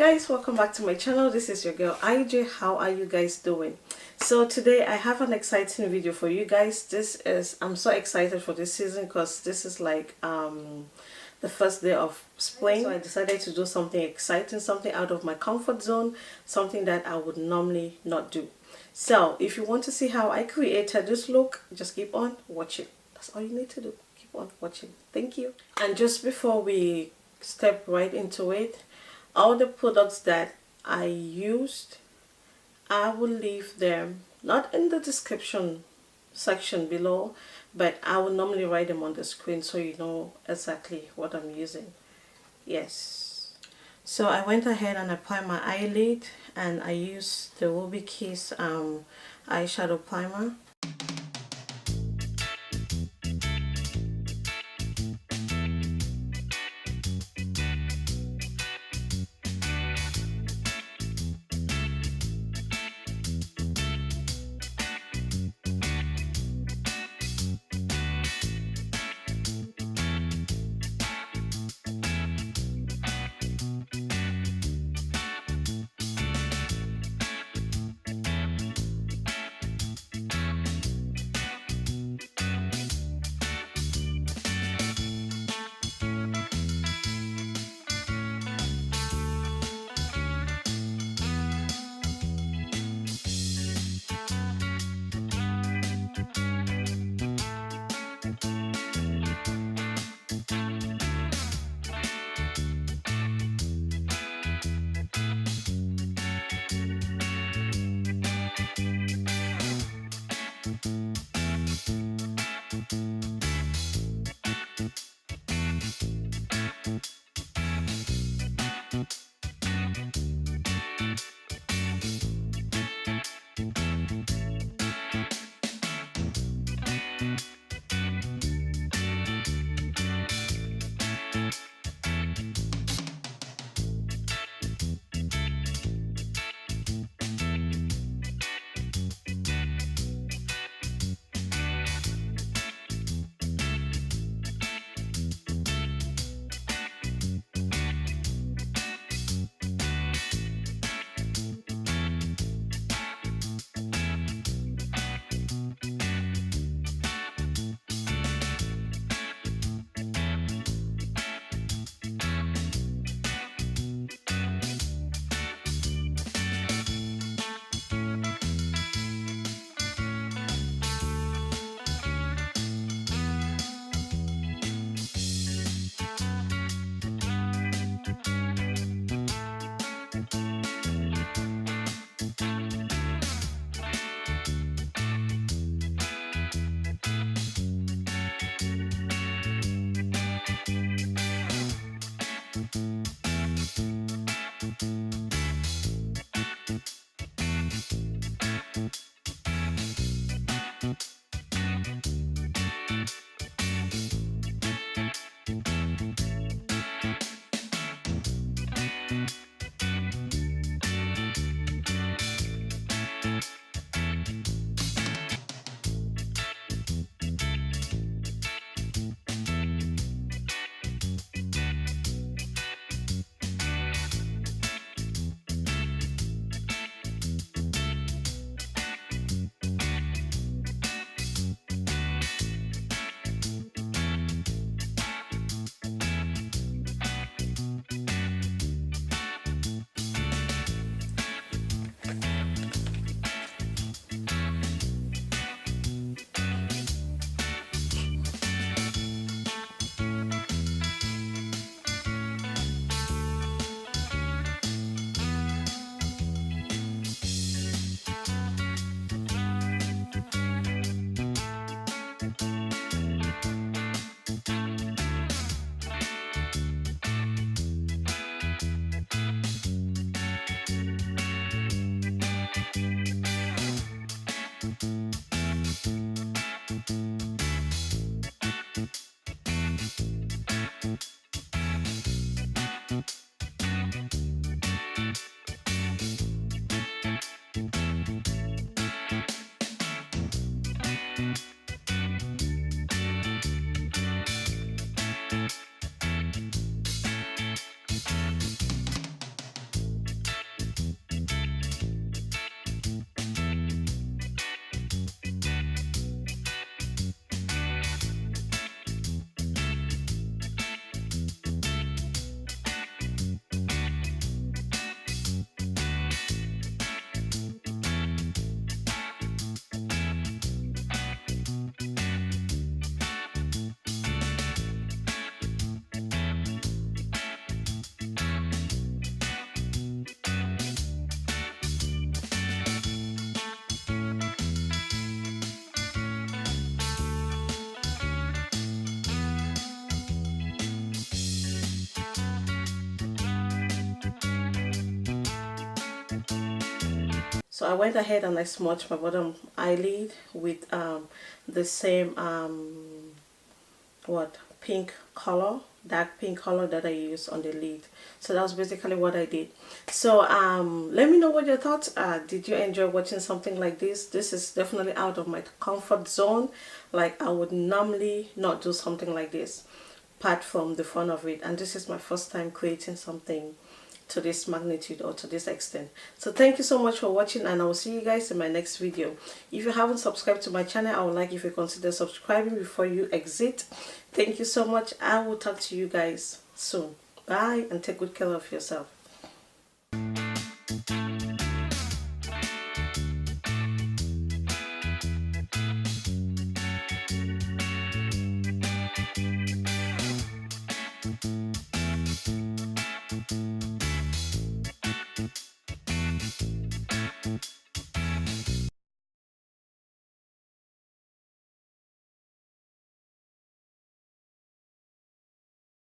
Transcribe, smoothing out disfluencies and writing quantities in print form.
guys, welcome back to my channel. This is your girl IJ. How are you guys doing? So today I have an exciting video for you guys. I'm so excited for this season because this is like the first day of spring. So I decided to do something exciting, something out of my comfort zone, something that I would normally not do. So if you want to see how I created this look, just keep on watching. That's all you need to do. Keep on watching. Thank you. And just before we step right into it, all the products that I used, I will leave them not in the description section below, but I will normally write them on the screen so you know exactly what I'm using. Yes. So I went ahead and applied my eyelid, and I used the Ruby Kiss eyeshadow primer. So I went ahead and I smudged my bottom eyelid with the same pink color, dark pink color that I used on the lid. So that was basically what I did. So let me know what your thoughts are. Did you enjoy watching something like this? This is definitely out of my comfort zone. Like, I would normally not do something like this apart from the fun of it, and this is my first time creating something to this magnitude or to this extent. So thank you so much for watching, and I will see you guys in my next video. If you haven't subscribed to my channel, I would like if you consider subscribing before you exit. Thank you so much. I will talk to you guys soon. Bye, and take good care of yourself.